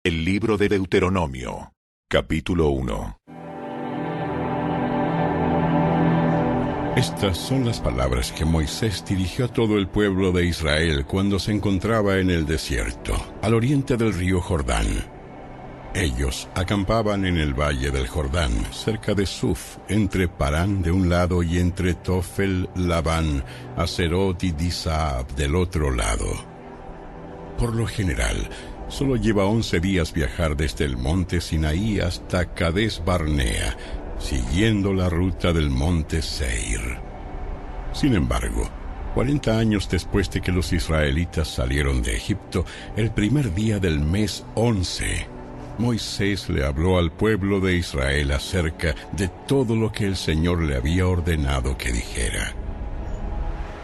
El libro de Deuteronomio, capítulo 1. Estas son las palabras que Moisés dirigió a todo el pueblo de Israel cuando se encontraba en el desierto, al oriente del río Jordán. Ellos acampaban en el valle del Jordán, cerca de Suf, entre Parán de un lado y entre Tofel, Labán, Aserot y Disaab del otro lado. Por lo general, solo lleva 11 días viajar desde el monte Sinaí hasta Cades Barnea, siguiendo la ruta del monte Seir. Sin embargo, 40 años después de que los israelitas salieron de Egipto, el primer día del mes 11, Moisés le habló al pueblo de Israel acerca de todo lo que el Señor le había ordenado que dijera.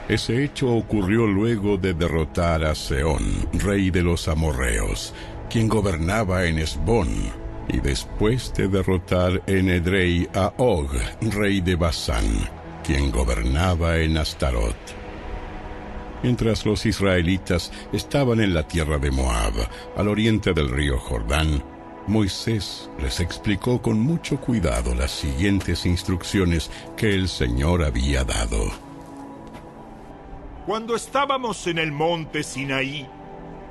Ese hecho ocurrió luego de derrotar a Sehón, rey de los amorreos, quien gobernaba en Hesbón, y después de derrotar en Edrei a Og, rey de Basán, quien gobernaba en Astarot. Mientras los israelitas estaban en la tierra de Moab, al oriente del río Jordán, Moisés les explicó con mucho cuidado las siguientes instrucciones que el Señor había dado. Cuando estábamos en el monte Sinaí,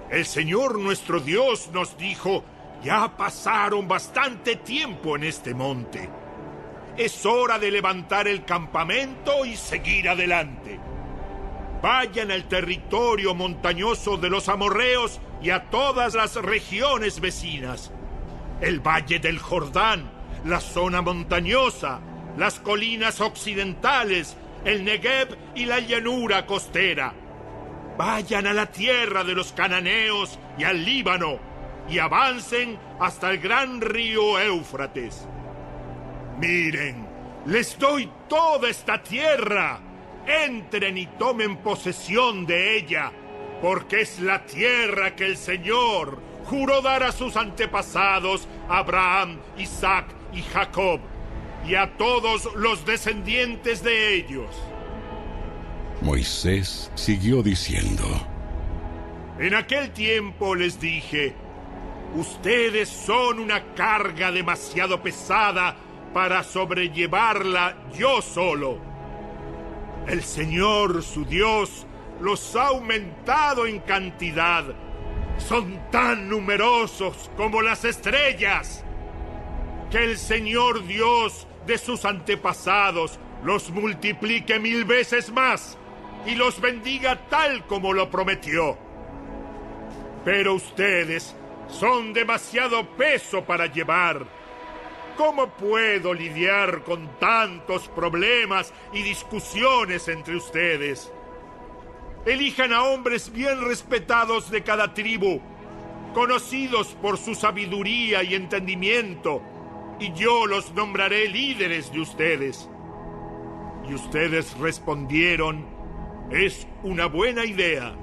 el Señor nuestro Dios nos dijo: ya pasaron bastante tiempo en este monte. Es hora de levantar el campamento y seguir adelante. Vayan al territorio montañoso de los amorreos y a todas las regiones vecinas. El valle del Jordán, la zona montañosa, las colinas occidentales, el Negev y la llanura costera. Vayan a la tierra de los cananeos y al Líbano, y avancen hasta el gran río Éufrates. Miren, les doy toda esta tierra. Entren y tomen posesión de ella, porque es la tierra que el Señor juró dar a sus antepasados, Abraham, Isaac y Jacob, y a todos los descendientes de ellos. Moisés siguió diciendo: En aquel tiempo les dije: ustedes son una carga demasiado pesada para sobrellevarla yo solo. El Señor, su Dios, los ha aumentado en cantidad. Son tan numerosos como las estrellas. Que el Señor Dios de sus antepasados los multiplique 1000 veces más y los bendiga tal como lo prometió. Pero ustedes son demasiado peso para llevar. ¿Cómo puedo lidiar con tantos problemas y discusiones entre ustedes? Elijan a hombres bien respetados de cada tribu, conocidos por su sabiduría y entendimiento, y yo los nombraré líderes de ustedes. Y ustedes respondieron: es una buena idea.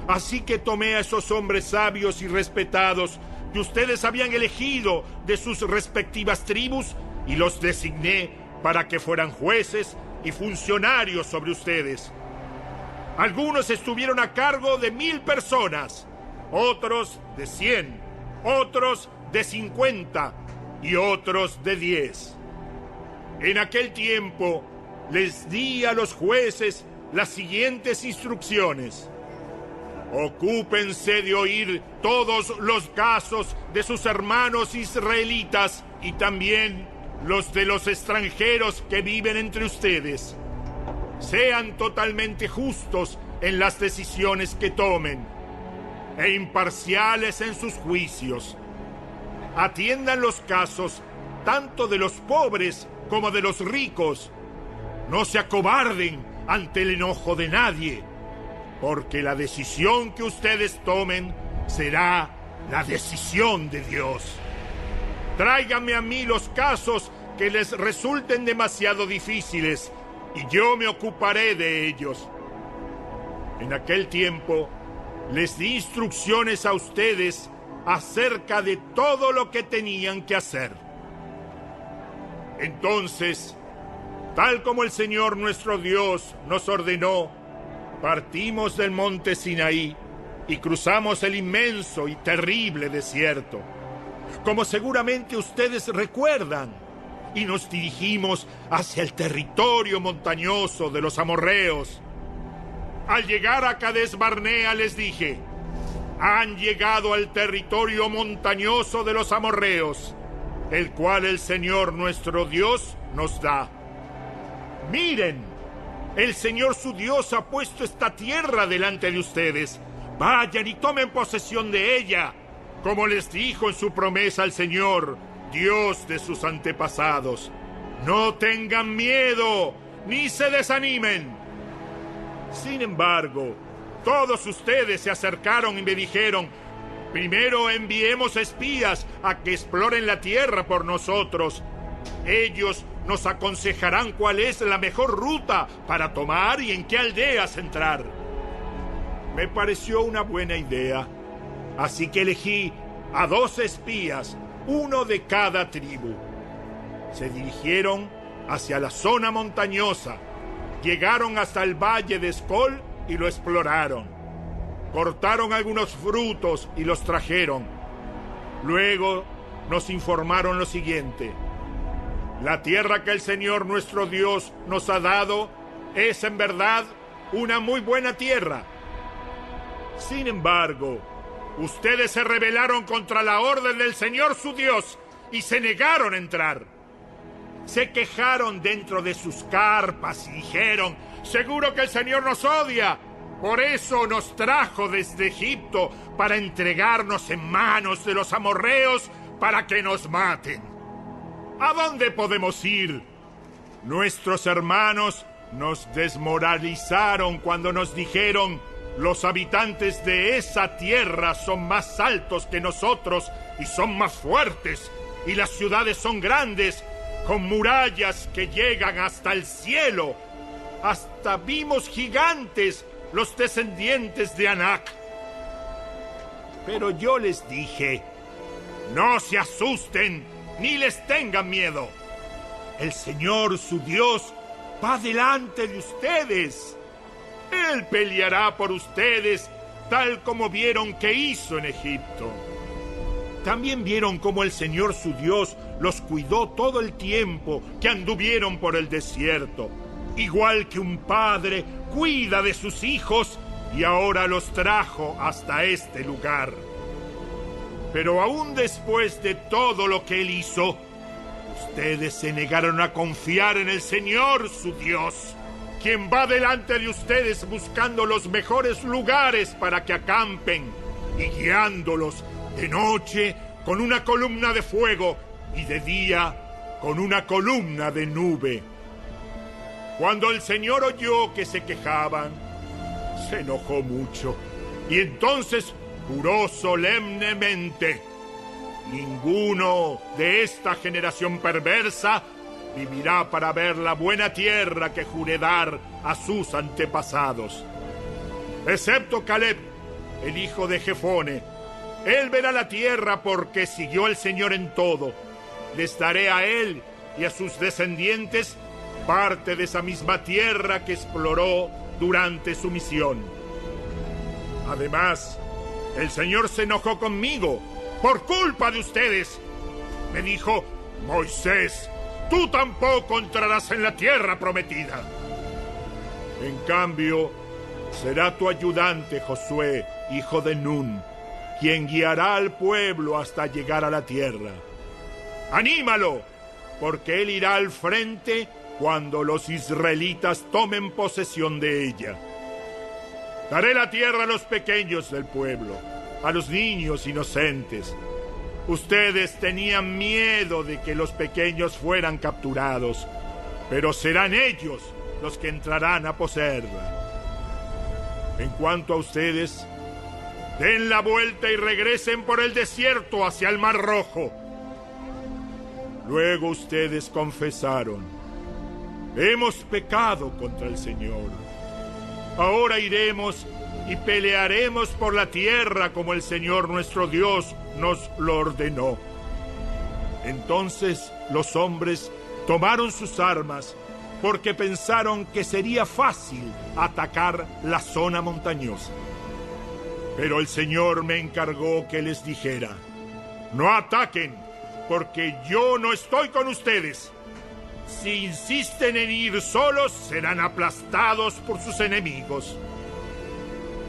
Así que tomé a esos hombres sabios y respetados que ustedes habían elegido de sus respectivas tribus y los designé para que fueran jueces y funcionarios sobre ustedes. Algunos estuvieron a cargo de 1000 personas, otros de 100, otros de 50 y otros de 10. En aquel tiempo les di a los jueces las siguientes instrucciones: ocúpense de oír todos los casos de sus hermanos israelitas y también los de los extranjeros que viven entre ustedes. Sean totalmente justos en las decisiones que tomen e imparciales en sus juicios. Atiendan los casos tanto de los pobres como de los ricos. No se acobarden ante el enojo de nadie, porque la decisión que ustedes tomen será la decisión de Dios. Tráiganme a mí los casos que les resulten demasiado difíciles, y yo me ocuparé de ellos. En aquel tiempo les di instrucciones a ustedes acerca de todo lo que tenían que hacer. Entonces, tal como el Señor nuestro Dios nos ordenó, partimos del monte Sinaí y cruzamos el inmenso y terrible desierto, como seguramente ustedes recuerdan, y nos dirigimos hacia el territorio montañoso de los amorreos. Al llegar a Cades Barnea les dije: han llegado al territorio montañoso de los amorreos, el cual el Señor nuestro Dios nos da. Miren, el Señor su Dios ha puesto esta tierra delante de ustedes. Vayan y tomen posesión de ella, como les dijo en su promesa el Señor, Dios de sus antepasados. No tengan miedo, ni se desanimen. Sin embargo, todos ustedes se acercaron y me dijeron: primero enviemos espías a que exploren la tierra por nosotros. Ellos nos aconsejarán cuál es la mejor ruta para tomar y en qué aldeas entrar. Me pareció una buena idea, así que elegí a 2 espías, uno de cada tribu. Se dirigieron hacia la zona montañosa, llegaron hasta el valle de Escol y lo exploraron. Cortaron algunos frutos y los trajeron. Luego nos informaron lo siguiente: la tierra que el Señor nuestro Dios nos ha dado es en verdad una muy buena tierra. Sin embargo, ustedes se rebelaron contra la orden del Señor su Dios y se negaron a entrar. Se quejaron dentro de sus carpas y dijeron: seguro que el Señor nos odia. Por eso nos trajo desde Egipto para entregarnos en manos de los amorreos para que nos maten. ¿A dónde podemos ir? Nuestros hermanos nos desmoralizaron cuando nos dijeron: los habitantes de esa tierra son más altos que nosotros y son más fuertes, y las ciudades son grandes, con murallas que llegan hasta el cielo. Hasta vimos gigantes, los descendientes de Anac. Pero yo les dije: no se asusten, ni les tengan miedo. El Señor, su Dios, va delante de ustedes. Él peleará por ustedes, tal como vieron que hizo en Egipto. También vieron cómo el Señor, su Dios, los cuidó todo el tiempo que anduvieron por el desierto, igual que un padre cuida de sus hijos, y ahora los trajo hasta este lugar. Pero aún después de todo lo que Él hizo, ustedes se negaron a confiar en el Señor, su Dios, quien va delante de ustedes buscando los mejores lugares para que acampen y guiándolos de noche con una columna de fuego y de día con una columna de nube. Cuando el Señor oyó que se quejaban, se enojó mucho y entonces juró solemnemente: ninguno de esta generación perversa vivirá para ver la buena tierra que juré dar a sus antepasados. Excepto Caleb, el hijo de Jefone. Él verá la tierra porque siguió al Señor en todo. Les daré a él y a sus descendientes parte de esa misma tierra que exploró durante su misión. Además, el Señor se enojó conmigo por culpa de ustedes. Me dijo: Moisés, tú tampoco entrarás en la tierra prometida. En cambio, será tu ayudante Josué, hijo de Nun, quien guiará al pueblo hasta llegar a la tierra. ¡Anímalo! Porque él irá al frente cuando los israelitas tomen posesión de ella. Daré la tierra a los pequeños del pueblo, a los niños inocentes. Ustedes tenían miedo de que los pequeños fueran capturados, pero serán ellos los que entrarán a poseerla. En cuanto a ustedes, den la vuelta y regresen por el desierto hacia el Mar Rojo. Luego ustedes confesaron: hemos pecado contra el Señor. Ahora iremos y pelearemos por la tierra como el Señor nuestro Dios nos lo ordenó. Entonces los hombres tomaron sus armas porque pensaron que sería fácil atacar la zona montañosa. Pero el Señor me encargó que les dijera: no ataquen, porque yo no estoy con ustedes. Si insisten en ir solos, serán aplastados por sus enemigos.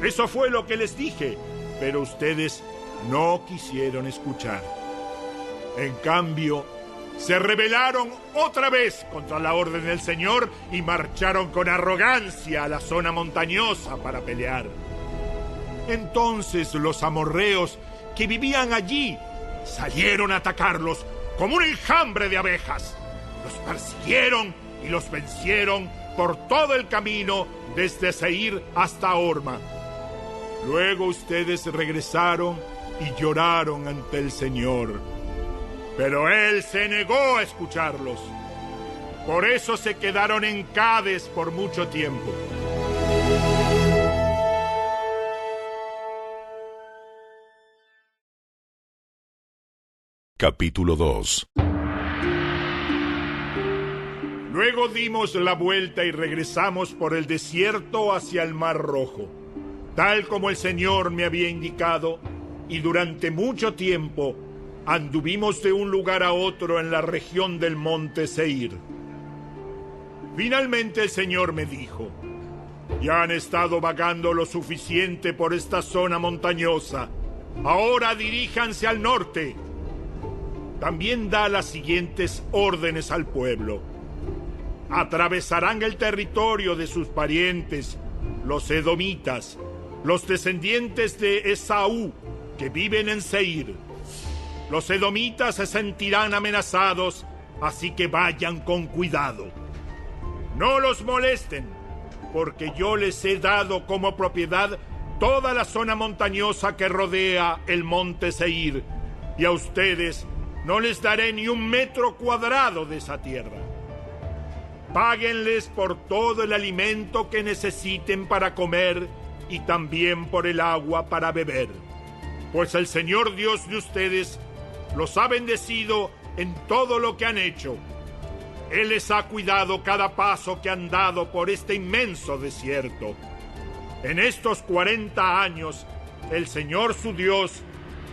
Eso fue lo que les dije, pero ustedes no quisieron escuchar. En cambio, se rebelaron otra vez contra la orden del Señor y marcharon con arrogancia a la zona montañosa para pelear. Entonces los amorreos que vivían allí salieron a atacarlos como un enjambre de abejas. Los persiguieron y los vencieron por todo el camino desde Seir hasta Horma. Luego ustedes regresaron y lloraron ante el Señor, pero Él se negó a escucharlos. Por eso se quedaron en Cades por mucho tiempo. Capítulo 2. Luego dimos la vuelta y regresamos por el desierto hacia el Mar Rojo, tal como el Señor me había indicado, y durante mucho tiempo anduvimos de un lugar a otro en la región del monte Seir. Finalmente el Señor me dijo: ya han estado vagando lo suficiente por esta zona montañosa, ahora diríjanse al norte. También da las siguientes órdenes al pueblo: atravesarán el territorio de sus parientes, los edomitas, los descendientes de Esaú, que viven en Seir. Los edomitas se sentirán amenazados, así que vayan con cuidado. No los molesten, porque yo les he dado como propiedad toda la zona montañosa que rodea el monte Seir, y a ustedes no les daré ni 1 metro cuadrado de esa tierra. Páguenles por todo el alimento que necesiten para comer y también por el agua para beber, pues el Señor Dios de ustedes los ha bendecido en todo lo que han hecho. Él les ha cuidado cada paso que han dado por este inmenso desierto. En estos 40 años, el Señor su Dios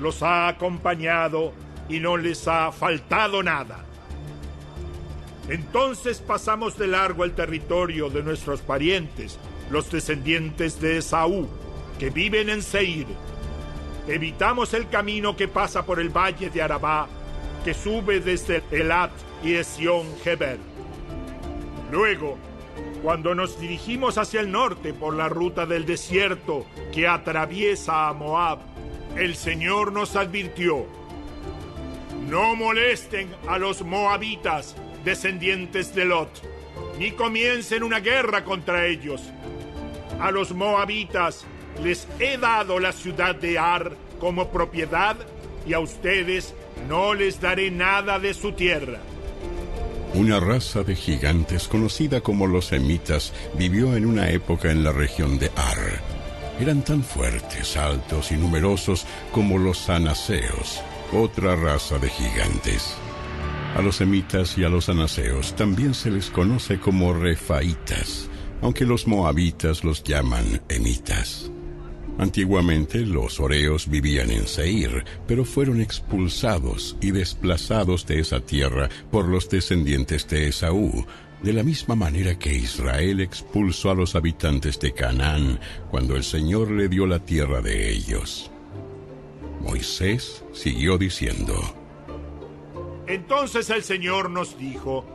los ha acompañado y no les ha faltado nada. Entonces pasamos de largo el territorio de nuestros parientes, los descendientes de Esaú, que viven en Seir. Evitamos el camino que pasa por el valle de Arabá, que sube desde Elat y Esión-Geber. Luego, cuando nos dirigimos hacia el norte por la ruta del desierto que atraviesa a Moab, el Señor nos advirtió: no molesten a los moabitas, descendientes de Lot, ni comiencen una guerra contra ellos. A los moabitas les he dado la ciudad de Ar como propiedad, y a ustedes no les daré nada de su tierra. Una raza de gigantes conocida como los semitas vivió en una época en la región de Ar. Eran tan fuertes, altos y numerosos como los anaseos, otra raza de gigantes. A los semitas y a los anaseos también se les conoce como refaitas, aunque los moabitas los llaman emitas. Antiguamente los horeos vivían en Seir, pero fueron expulsados y desplazados de esa tierra por los descendientes de Esaú, de la misma manera que Israel expulsó a los habitantes de Canaán cuando el Señor le dio la tierra de ellos. Moisés siguió diciendo: entonces el Señor nos dijo: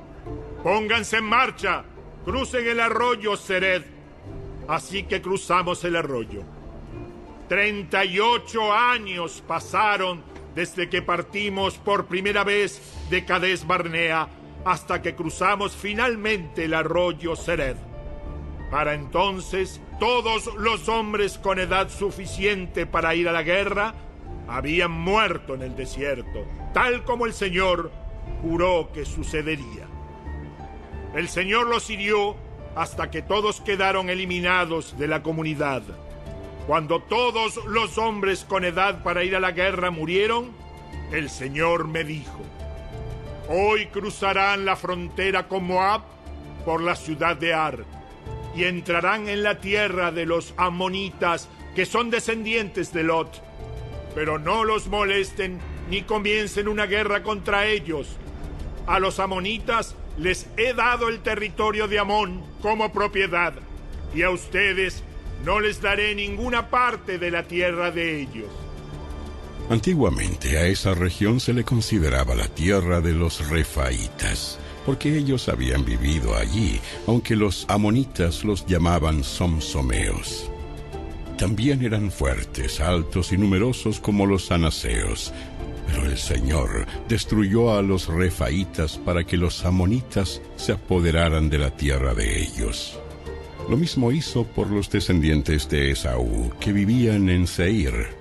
pónganse en marcha, crucen el arroyo Sered. Así que cruzamos el arroyo. 38 años pasaron desde que partimos por primera vez de Cades Barnea hasta que cruzamos finalmente el arroyo Sered. Para entonces, todos los hombres con edad suficiente para ir a la guerra habían muerto en el desierto, tal como el Señor juró que sucedería. El Señor los hirió hasta que todos quedaron eliminados de la comunidad. Cuando todos los hombres con edad para ir a la guerra murieron, el Señor me dijo: hoy cruzarán la frontera con Moab por la ciudad de Ar y entrarán en la tierra de los amonitas que son descendientes de Lot. Pero no los molesten ni comiencen una guerra contra ellos. A los amonitas les he dado el territorio de Amón como propiedad, y a ustedes no les daré ninguna parte de la tierra de ellos. Antiguamente a esa región se le consideraba la tierra de los refaitas, porque ellos habían vivido allí, aunque los amonitas los llamaban somsomeos. También eran fuertes, altos y numerosos como los anaseos, pero el Señor destruyó a los refaitas para que los amonitas se apoderaran de la tierra de ellos. Lo mismo hizo por los descendientes de Esaú, que vivían en Seir,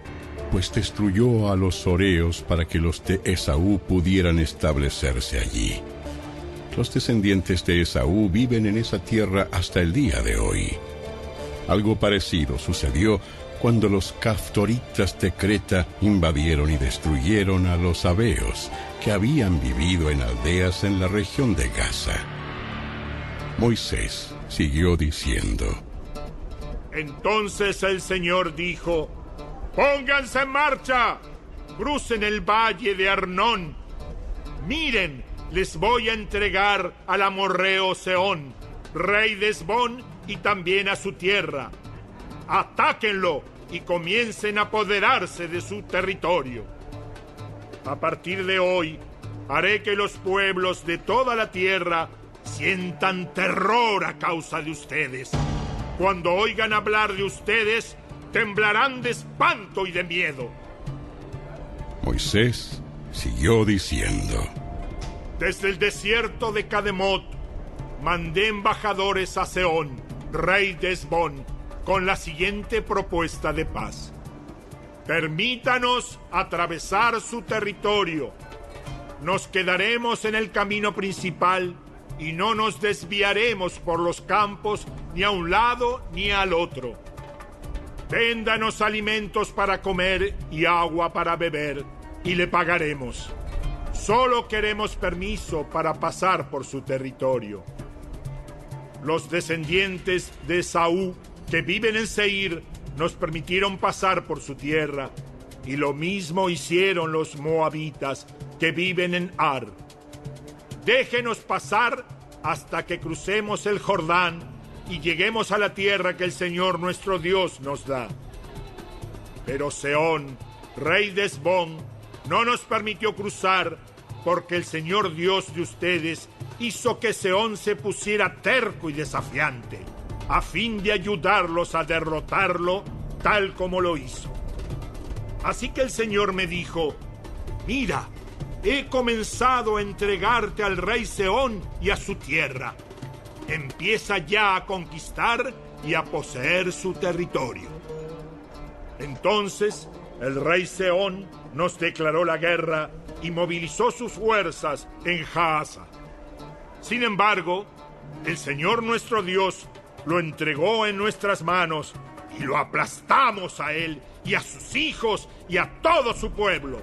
pues destruyó a los horeos para que los de Esaú pudieran establecerse allí. Los descendientes de Esaú viven en esa tierra hasta el día de hoy. Algo parecido sucedió cuando los caftoritas de Creta invadieron y destruyeron a los sabeos, que habían vivido en aldeas en la región de Gaza. Moisés siguió diciendo: Entonces el Señor dijo: ¡Pónganse en marcha! ¡Crucen el valle de Arnón! ¡Miren! Les voy a entregar al amorreo Sehón, rey de Hesbón, y también a su tierra. ¡Atáquenlo y comiencen a apoderarse de su territorio! A partir de hoy, haré que los pueblos de toda la tierra sientan terror a causa de ustedes. Cuando oigan hablar de ustedes, temblarán de espanto y de miedo. Moisés siguió diciendo: Desde el desierto de Cademot, mandé embajadores a Sehón, rey de Hesbón, con la siguiente propuesta de paz. Permítanos atravesar su territorio. Nos quedaremos en el camino principal y no nos desviaremos por los campos ni a un lado ni al otro. Véndanos alimentos para comer y agua para beber, y le pagaremos. Solo queremos permiso para pasar por su territorio. Los descendientes de Esaú que viven en Seir nos permitieron pasar por su tierra, y lo mismo hicieron los moabitas que viven en Ar. Déjenos pasar hasta que crucemos el Jordán y lleguemos a la tierra que el Señor nuestro Dios nos da. Pero Sehón, rey de Hesbón, no nos permitió cruzar, porque el Señor Dios de ustedes hizo que Sehón se pusiera terco y desafiante, a fin de ayudarlos a derrotarlo tal como lo hizo. Así que el Señor me dijo: Mira, he comenzado a entregarte al rey Sehón y a su tierra. Empieza ya a conquistar y a poseer su territorio. Entonces el rey Sehón nos declaró la guerra y movilizó sus fuerzas en Jahaza. Sin embargo, el Señor nuestro Dios lo entregó en nuestras manos y lo aplastamos a él y a sus hijos y a todo su pueblo.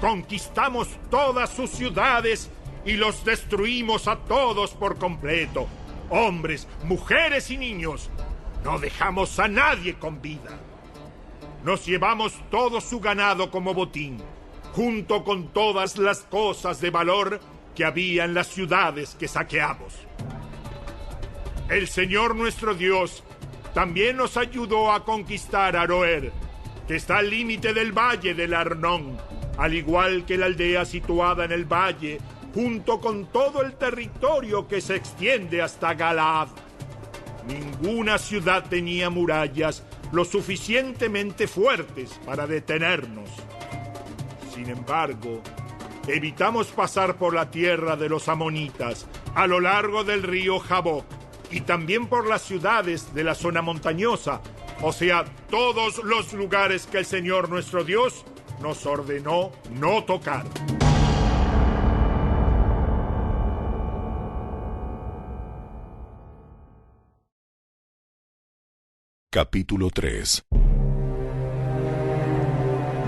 Conquistamos todas sus ciudades y los destruimos a todos por completo, hombres, mujeres y niños. No dejamos a nadie con vida. Nos llevamos todo su ganado como botín, junto con todas las cosas de valor que había en las ciudades que saqueamos. El Señor nuestro Dios también nos ayudó a conquistar Aroer, que está al límite del valle del Arnón, al igual que la aldea situada en el valle, junto con todo el territorio que se extiende hasta Galaad. Ninguna ciudad tenía murallas lo suficientemente fuertes para detenernos. Sin embargo, evitamos pasar por la tierra de los amonitas, a lo largo del río Jaboc, y también por las ciudades de la zona montañosa, o sea, todos los lugares que el Señor nuestro Dios nos ordenó no tocar. Capítulo 3.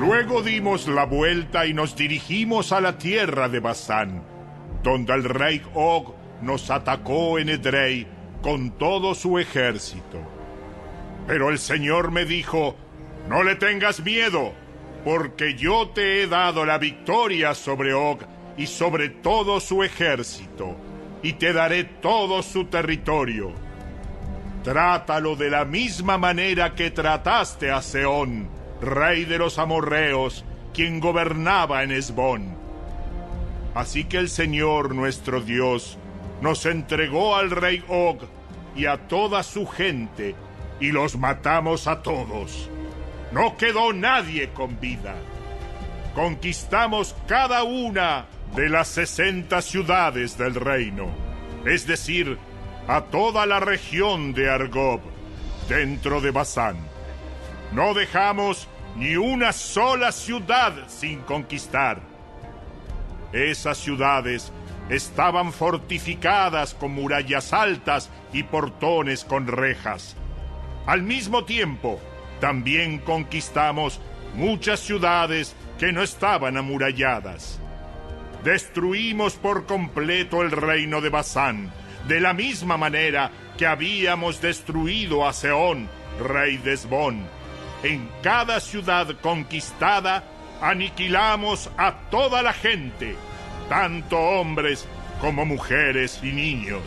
Luego dimos la vuelta y nos dirigimos a la tierra de Basán, donde el rey Og nos atacó en Edrei con todo su ejército. Pero el Señor me dijo: no le tengas miedo, porque yo te he dado la victoria sobre Og y sobre todo su ejército, y te daré todo su territorio. Trátalo de la misma manera que trataste a Sehón, rey de los amorreos, quien gobernaba en Hesbón. Así que el Señor nuestro Dios nos entregó al rey Og y a toda su gente, y los matamos a todos. No quedó nadie con vida. Conquistamos cada una de las 60 ciudades del reino, es decir, a toda la región de Argob, dentro de Basán. No dejamos ni una sola ciudad sin conquistar. Esas ciudades estaban fortificadas con murallas altas y portones con rejas. Al mismo tiempo, también conquistamos muchas ciudades que no estaban amuralladas. Destruimos por completo el reino de Basán, de la misma manera que habíamos destruido a Sehón, rey de Hesbón. En cada ciudad conquistada aniquilamos a toda la gente, tanto hombres como mujeres y niños.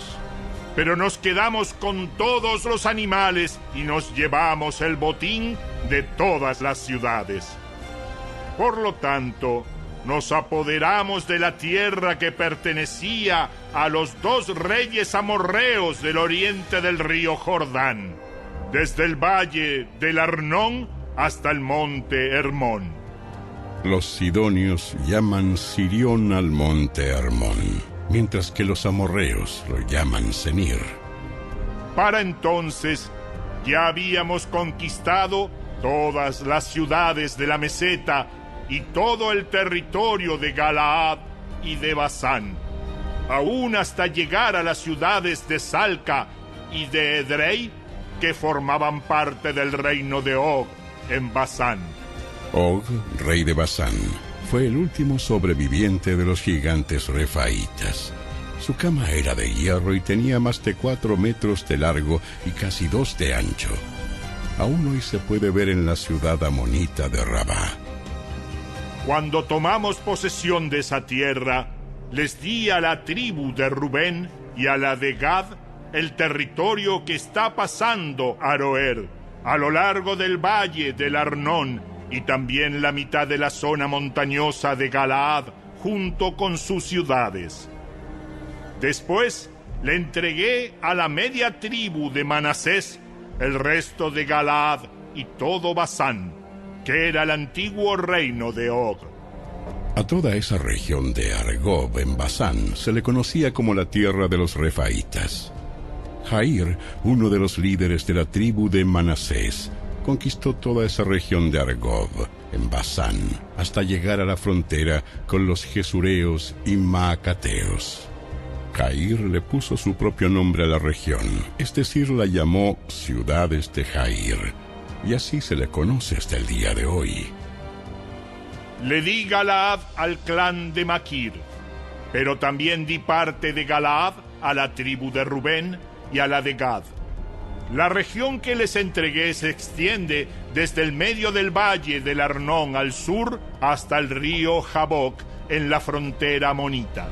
Pero nos quedamos con todos los animales y nos llevamos el botín de todas las ciudades. Por lo tanto, nos apoderamos de la tierra que pertenecía a los 2 reyes amorreos del oriente del río Jordán, desde el valle del Arnón hasta el monte Hermón. Los sidonios llaman Sirión al monte Hermón, mientras que los amorreos lo llaman Senir. Para entonces ya habíamos conquistado todas las ciudades de la meseta y todo el territorio de Galaad y de Basán, aún hasta llegar a las ciudades de Salca y de Edrei, que formaban parte del reino de Og en Basán. Og, rey de Basán, fue el último sobreviviente de los gigantes refaítas. Su cama era de hierro y tenía más de 4 metros de largo y casi 2 de ancho. Aún hoy se puede ver en la ciudad amonita de Rabá. Cuando tomamos posesión de esa tierra, les di a la tribu de Rubén y a la de Gad el territorio que está pasando Aroer, a lo largo del valle del Arnón, y también la mitad de la zona montañosa de Galaad, junto con sus ciudades. Después le entregué a la media tribu de Manasés el resto de Galaad y todo Basán, que era el antiguo reino de Og. A toda esa región de Argob en Basán se le conocía como la tierra de los refaítas. Jair, uno de los líderes de la tribu de Manasés, conquistó toda esa región de Argob en Basán hasta llegar a la frontera con los Gesureos y Maacateos. Jair le puso su propio nombre a la región, es decir, la llamó Ciudades de Jair, y así se le conoce hasta el día de hoy. Le di Galaad al clan de Maquir, pero también di parte de Galaad a la tribu de Rubén y a la de Gad. La región que les entregué se extiende desde el medio del valle del Arnón al sur hasta el río Jaboc en la frontera amonita.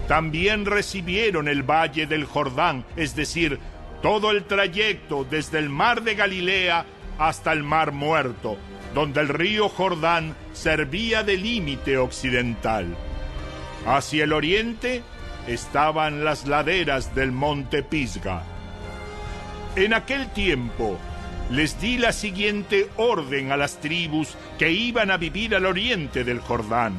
También recibieron el valle del Jordán, es decir, todo el trayecto desde el mar de Galilea hasta el mar Muerto, donde el río Jordán servía de límite occidental. Hacia el oriente estaban las laderas del monte Pisga. En aquel tiempo les di la siguiente orden a las tribus que iban a vivir al oriente del Jordán.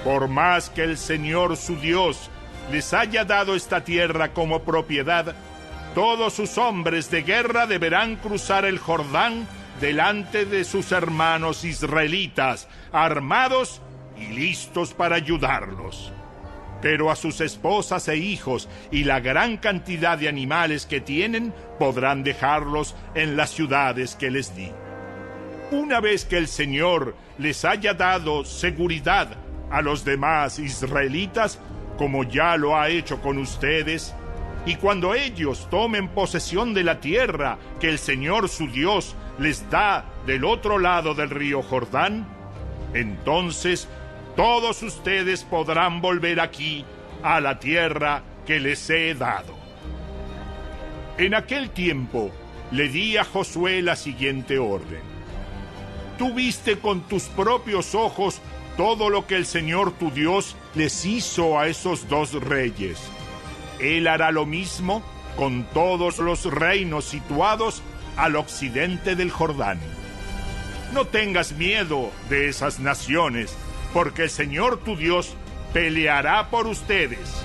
Por más que el Señor su Dios les haya dado esta tierra como propiedad, todos sus hombres de guerra deberán cruzar el Jordán delante de sus hermanos israelitas, armados y listos para ayudarlos. Pero a sus esposas e hijos y la gran cantidad de animales que tienen podrán dejarlos en las ciudades que les di. Una vez que el Señor les haya dado seguridad a los demás israelitas, como ya lo ha hecho con ustedes, Y cuando ellos tomen posesión de la tierra que el Señor su Dios les da del otro lado del río Jordán, entonces todos ustedes podrán volver aquí a la tierra que les he dado. En aquel tiempo le di a Josué la siguiente orden: tú viste con tus propios ojos todo lo que el Señor tu Dios les hizo a esos dos reyes. Él hará lo mismo con todos los reinos situados al occidente del Jordán. No tengas miedo de esas naciones, porque el Señor tu Dios peleará por ustedes.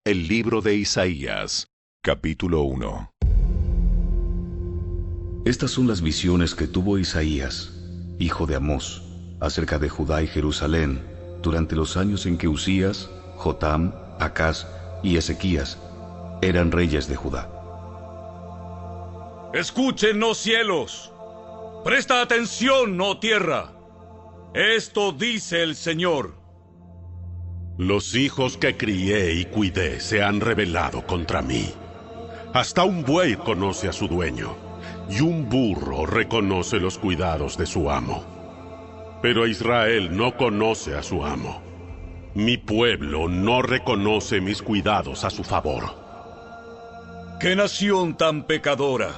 El libro de Isaías, capítulo 1. Estas son las visiones que tuvo Isaías, hijo de Amós, acerca de Judá y Jerusalén, durante los años en que Usías, Jotam, Acaz y Ezequías eran reyes de Judá. Escuchen, oh cielos, presta atención, oh tierra. Esto dice el Señor. Los hijos que crié y cuidé se han rebelado contra mí. Hasta un buey conoce a su dueño, y un burro reconoce los cuidados de su amo. Pero Israel no conoce a su amo. Mi pueblo no reconoce mis cuidados a su favor. ¡Qué nación tan pecadora!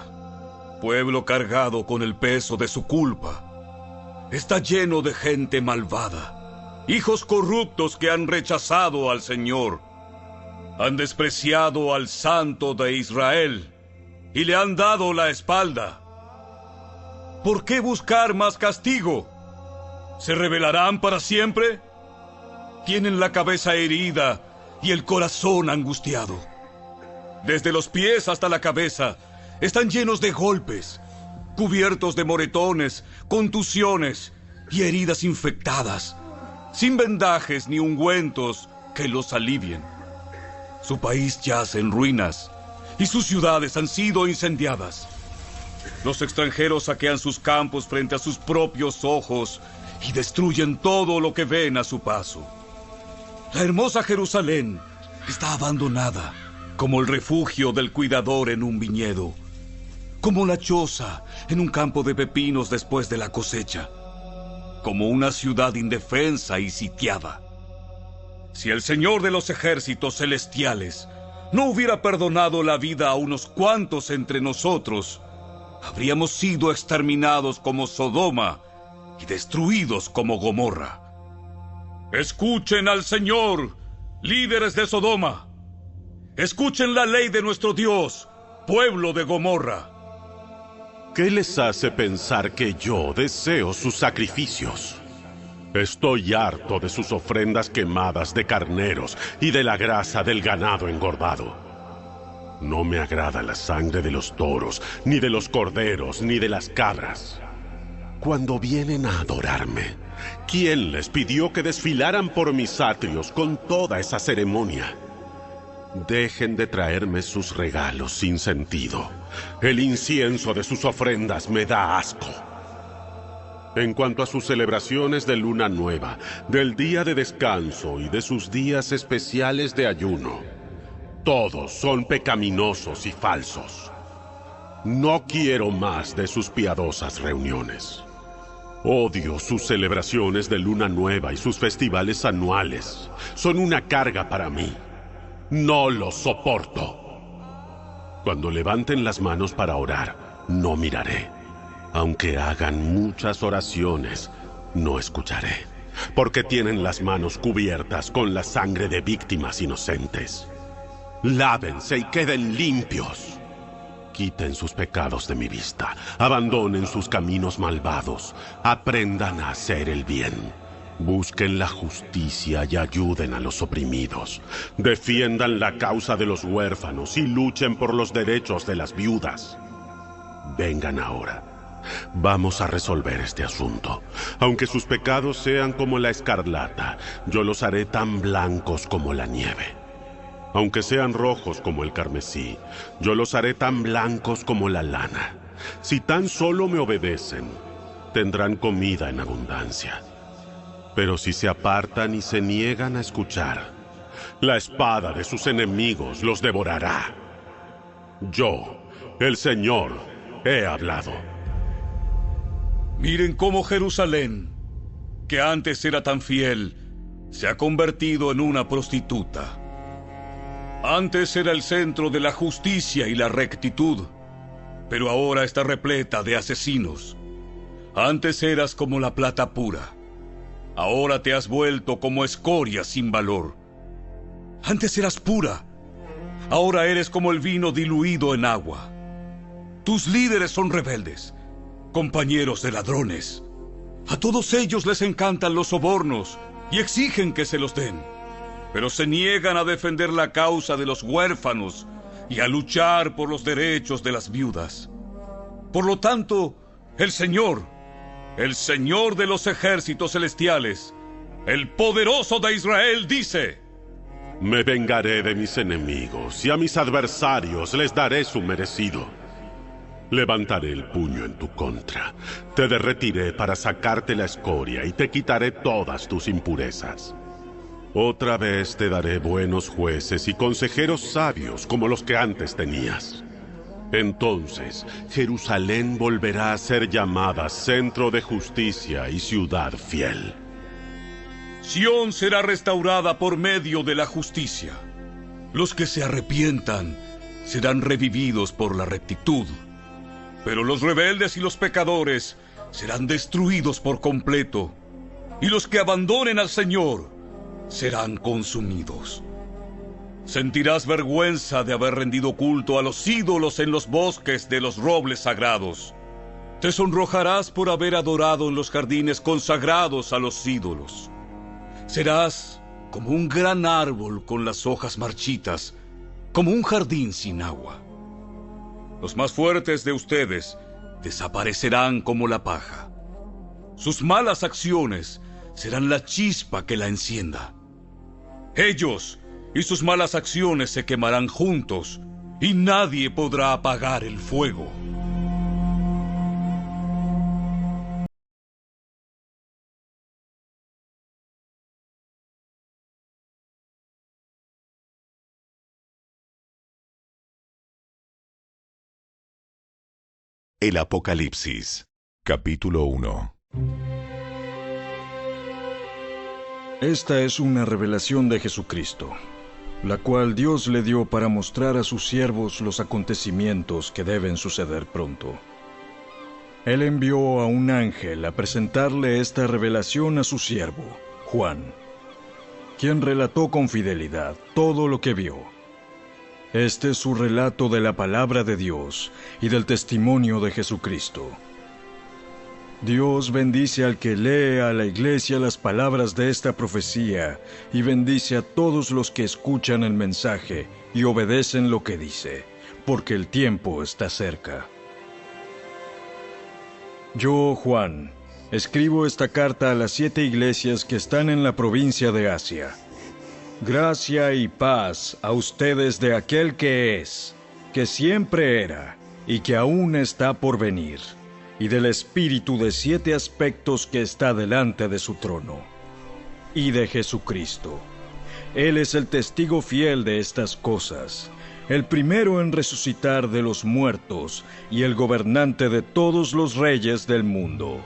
Pueblo cargado con el peso de su culpa. Está lleno de gente malvada. Hijos corruptos que han rechazado al Señor. Han despreciado al Santo de Israel y le han dado la espalda. ¿Por qué buscar más castigo? ¿Se rebelarán para siempre? Tienen la cabeza herida y el corazón angustiado. Desde los pies hasta la cabeza están llenos de golpes, cubiertos de moretones, contusiones y heridas infectadas, sin vendajes ni ungüentos que los alivien. Su país yace en ruinas y sus ciudades han sido incendiadas. Los extranjeros saquean sus campos frente a sus propios ojos y destruyen todo lo que ven a su paso. La hermosa Jerusalén está abandonada, como el refugio del cuidador en un viñedo, como la choza en un campo de pepinos después de la cosecha, como una ciudad indefensa y sitiada. Si el Señor de los ejércitos celestiales no hubiera perdonado la vida a unos cuantos entre nosotros, habríamos sido exterminados como Sodoma y destruidos como Gomorra. Escuchen al Señor, líderes de Sodoma. Escuchen la ley de nuestro Dios, pueblo de Gomorra. ¿Qué les hace pensar que yo deseo sus sacrificios? Estoy harto de sus ofrendas quemadas de carneros y de la grasa del ganado engordado. No me agrada la sangre de los toros, ni de los corderos, ni de las cabras. Cuando vienen a adorarme, ¿quién les pidió que desfilaran por mis atrios con toda esa ceremonia? Dejen de traerme sus regalos sin sentido. El incienso de sus ofrendas me da asco. En cuanto a sus celebraciones de luna nueva, del día de descanso y de sus días especiales de ayuno, todos son pecaminosos y falsos. No quiero más de sus piadosas reuniones. Odio sus celebraciones de luna nueva y sus festivales anuales. Son una carga para mí. No los soporto. Cuando levanten las manos para orar, no miraré. Aunque hagan muchas oraciones, no escucharé. Porque tienen las manos cubiertas con la sangre de víctimas inocentes. Lávense y queden limpios. Quiten sus pecados de mi vista. Abandonen sus caminos malvados. Aprendan a hacer el bien. Busquen la justicia y ayuden a los oprimidos. Defiendan la causa de los huérfanos y luchen por los derechos de las viudas. Vengan ahora. Vamos a resolver este asunto. Aunque sus pecados sean como la escarlata, yo los haré tan blancos como la nieve. Aunque sean rojos como el carmesí, yo los haré tan blancos como la lana. Si tan solo me obedecen, tendrán comida en abundancia. Pero si se apartan y se niegan a escuchar, la espada de sus enemigos los devorará. Yo, el Señor, he hablado. Miren cómo Jerusalén, que antes era tan fiel, se ha convertido en una prostituta. Antes era el centro de la justicia y la rectitud, pero ahora está repleta de asesinos. Antes eras como la plata pura, ahora te has vuelto como escoria sin valor. Antes eras pura, ahora eres como el vino diluido en agua. Tus líderes son rebeldes, compañeros de ladrones. A todos ellos les encantan los sobornos y exigen que se los den, pero se niegan a defender la causa de los huérfanos y a luchar por los derechos de las viudas. Por lo tanto, el Señor de los ejércitos celestiales, el poderoso de Israel, dice: Me vengaré de mis enemigos y a mis adversarios les daré su merecido. Levantaré el puño en tu contra, te derretiré para sacarte la escoria y te quitaré todas tus impurezas. Otra vez te daré buenos jueces y consejeros sabios como los que antes tenías. Entonces, Jerusalén volverá a ser llamada centro de justicia y ciudad fiel. Sión será restaurada por medio de la justicia. Los que se arrepientan serán revividos por la rectitud. Pero los rebeldes y los pecadores serán destruidos por completo. Y los que abandonen al Señor serán consumidos. Sentirás vergüenza de haber rendido culto a los ídolos en los bosques de los robles sagrados. Te sonrojarás por haber adorado en los jardines consagrados a los ídolos. Serás como un gran árbol con las hojas marchitas, como un jardín sin agua. Los más fuertes de ustedes desaparecerán como la paja. Sus malas acciones serán la chispa que la encienda. Ellos y sus malas acciones se quemarán juntos, y nadie podrá apagar el fuego. El Apocalipsis, capítulo 1. Esta es una revelación de Jesucristo, la cual Dios le dio para mostrar a sus siervos los acontecimientos que deben suceder pronto. Él envió a un ángel a presentarle esta revelación a su siervo, Juan, quien relató con fidelidad todo lo que vio. Este es su relato de la palabra de Dios y del testimonio de Jesucristo. Dios bendice al que lee a la iglesia las palabras de esta profecía y bendice a todos los que escuchan el mensaje y obedecen lo que dice, porque el tiempo está cerca. Yo, Juan, escribo esta carta a las 7 iglesias que están en la provincia de Asia. Gracia y paz a ustedes de aquel que es, que siempre era y que aún está por venir, y del Espíritu de 7 aspectos que está delante de su trono, y de Jesucristo. Él es el testigo fiel de estas cosas, el primero en resucitar de los muertos y el gobernante de todos los reyes del mundo.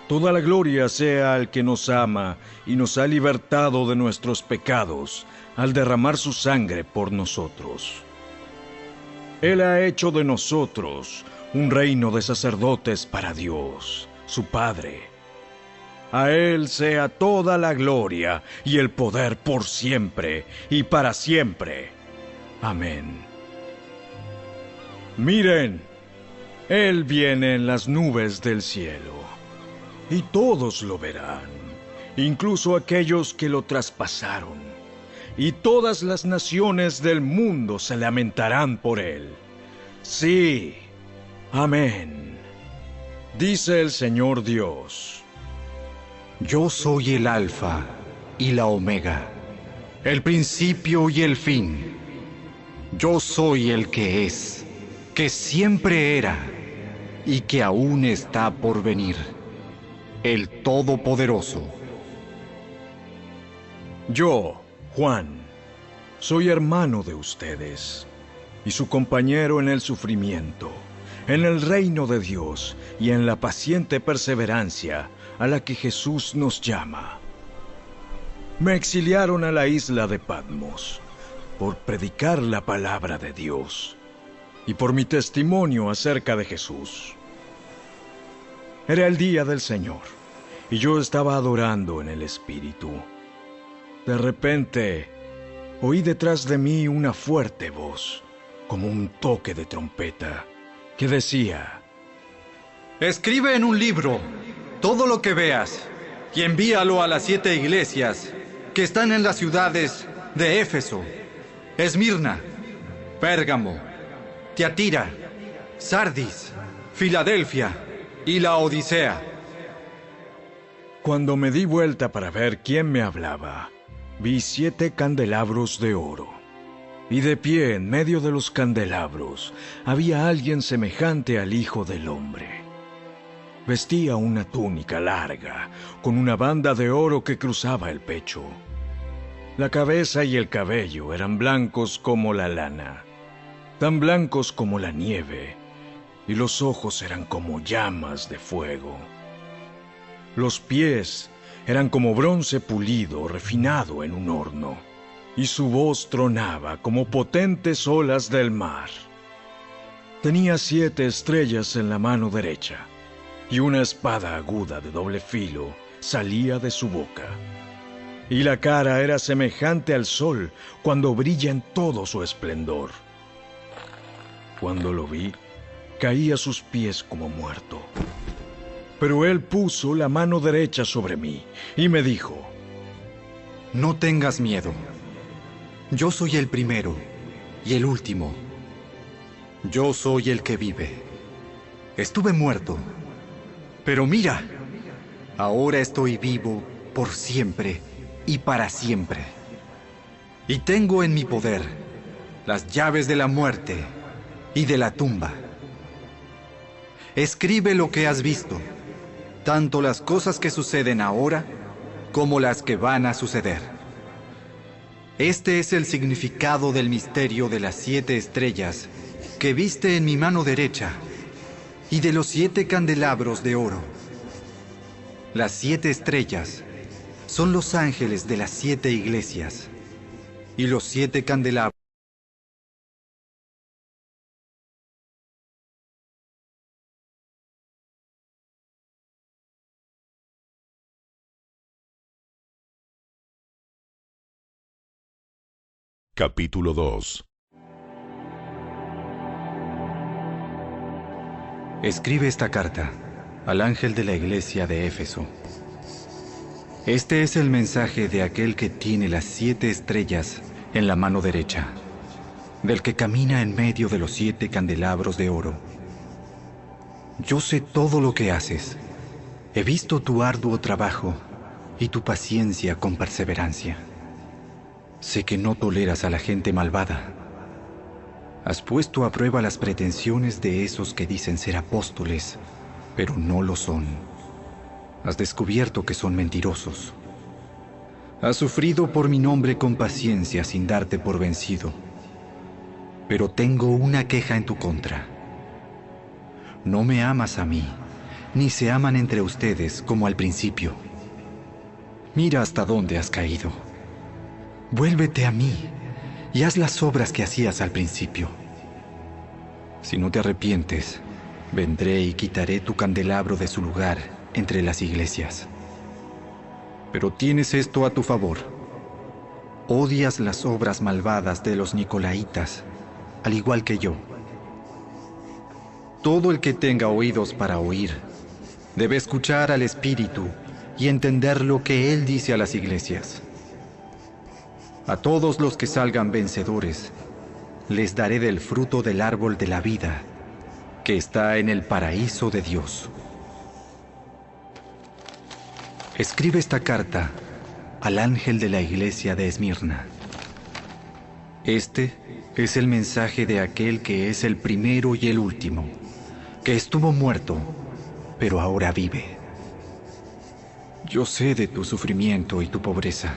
Toda la gloria sea al que nos ama y nos ha libertado de nuestros pecados al derramar su sangre por nosotros. Él ha hecho de nosotros un reino de sacerdotes para Dios, su Padre. A Él sea toda la gloria y el poder por siempre y para siempre. Amén. Miren, Él viene en las nubes del cielo. Y todos lo verán, incluso aquellos que lo traspasaron. Y todas las naciones del mundo se lamentarán por él. Sí, amén. Dice el Señor Dios: Yo soy el Alfa y la Omega, el principio y el fin. Yo soy el que es, que siempre era y que aún está por venir, el Todopoderoso. Yo, Juan, soy hermano de ustedes y su compañero en el sufrimiento, en el reino de Dios y en la paciente perseverancia a la que Jesús nos llama. Me exiliaron a la isla de Patmos por predicar la palabra de Dios y por mi testimonio acerca de Jesús. Era el día del Señor y yo estaba adorando en el Espíritu. De repente, oí detrás de mí una fuerte voz, como un toque de trompeta, que decía: Escribe en un libro todo lo que veas y envíalo a las 7 iglesias que están en las ciudades de Éfeso, Esmirna, Pérgamo, Tiatira, Sardis, Filadelfia y la Odisea. Cuando me di vuelta para ver quién me hablaba, vi 7 candelabros de oro, y de pie en medio de los candelabros había alguien semejante al Hijo del Hombre. Vestía una túnica larga, con una banda de oro que cruzaba el pecho. La cabeza y el cabello eran blancos como la lana, tan blancos como la nieve, y los ojos eran como llamas de fuego. Los pies eran como bronce pulido, refinado en un horno, y su voz tronaba como potentes olas del mar. Tenía 7 estrellas en la mano derecha, y una espada aguda de doble filo salía de su boca. Y la cara era semejante al sol cuando brilla en todo su esplendor. Cuando lo vi, caí a sus pies como muerto. Pero él puso la mano derecha sobre mí y me dijo: No tengas miedo. Yo soy el primero y el último. Yo soy el que vive. Estuve muerto, pero mira, ahora estoy vivo por siempre y para siempre. Y tengo en mi poder las llaves de la muerte y de la tumba. Escribe lo que has visto, tanto las cosas que suceden ahora como las que van a suceder. Este es el significado del misterio de las 7 estrellas que viste en mi mano derecha y de los 7 candelabros de oro. Las 7 estrellas son los ángeles de las 7 iglesias y los 7 candelabros. Capítulo 2. Escribe esta carta al ángel de la iglesia de Éfeso. Este es el mensaje de aquel que tiene las 7 estrellas en la mano derecha, del que camina en medio de los 7 candelabros de oro. Yo sé todo lo que haces. He visto tu arduo trabajo y tu paciencia con perseverancia. Sé que no toleras a la gente malvada. Has puesto a prueba las pretensiones de esos que dicen ser apóstoles, pero no lo son. Has descubierto que son mentirosos. Has sufrido por mi nombre con paciencia sin darte por vencido. Pero tengo una queja en tu contra. No me amas a mí, ni se aman entre ustedes como al principio. Mira hasta dónde has caído. Vuélvete a mí y haz las obras que hacías al principio. Si no te arrepientes, vendré y quitaré tu candelabro de su lugar entre las iglesias. Pero tienes esto a tu favor. Odias las obras malvadas de los nicolaitas, al igual que yo. Todo el que tenga oídos para oír, debe escuchar al Espíritu y entender lo que Él dice a las iglesias. A todos los que salgan vencedores, les daré del fruto del árbol de la vida, que está en el paraíso de Dios. Escribe esta carta al ángel de la iglesia de Esmirna. Este es el mensaje de aquel que es el primero y el último, que estuvo muerto, pero ahora vive. Yo sé de tu sufrimiento y tu pobreza,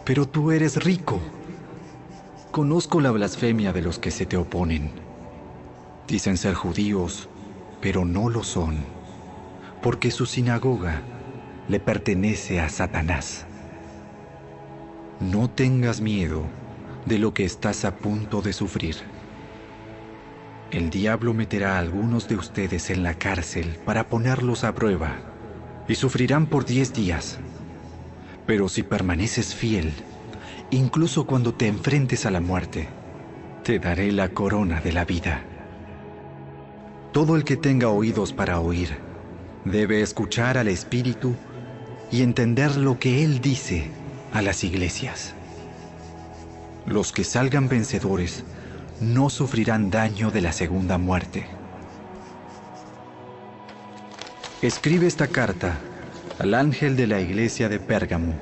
pero tú eres rico. Conozco la blasfemia de los que se te oponen. Dicen ser judíos, pero no lo son, porque su sinagoga le pertenece a Satanás. No tengas miedo de lo que estás a punto de sufrir. El diablo meterá a algunos de ustedes en la cárcel para ponerlos a prueba, y sufrirán por 10 días. Pero si permaneces fiel, incluso cuando te enfrentes a la muerte, te daré la corona de la vida. Todo el que tenga oídos para oír, debe escuchar al Espíritu y entender lo que Él dice a las iglesias. Los que salgan vencedores no sufrirán daño de la segunda muerte. Escribe esta carta al ángel de la iglesia de Pérgamo.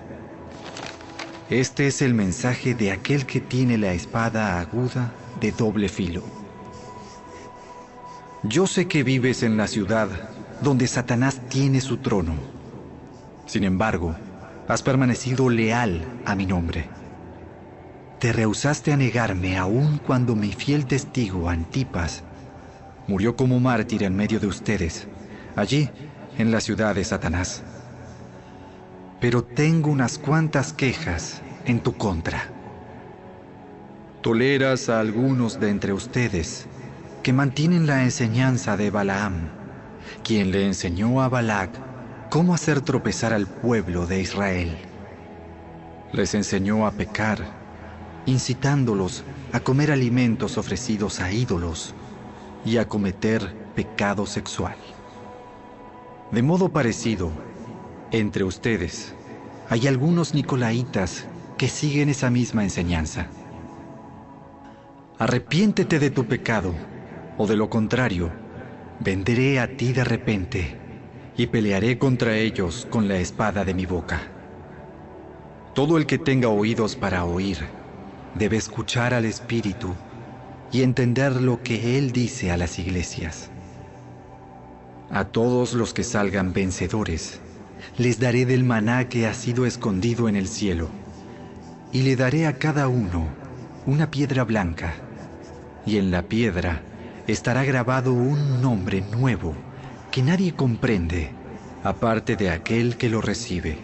Este es el mensaje de aquel que tiene la espada aguda de doble filo. Yo sé que vives en la ciudad donde Satanás tiene su trono. Sin embargo, has permanecido leal a mi nombre. Te rehusaste a negarme aun cuando mi fiel testigo Antipas murió como mártir en medio de ustedes, allí en la ciudad de Satanás. Pero tengo unas cuantas quejas en tu contra. Toleras a algunos de entre ustedes que mantienen la enseñanza de Balaam, quien le enseñó a Balac cómo hacer tropezar al pueblo de Israel. Les enseñó a pecar, incitándolos a comer alimentos ofrecidos a ídolos y a cometer pecado sexual. De modo parecido, entre ustedes hay algunos nicolaitas que siguen esa misma enseñanza. Arrepiéntete de tu pecado, o de lo contrario, vendré a ti de repente y pelearé contra ellos con la espada de mi boca. Todo el que tenga oídos para oír debe escuchar al Espíritu y entender lo que Él dice a las iglesias. A todos los que salgan vencedores, les daré del maná que ha sido escondido en el cielo, y le daré a cada uno una piedra blanca, y en la piedra estará grabado un nombre nuevo que nadie comprende, aparte de aquel que lo recibe.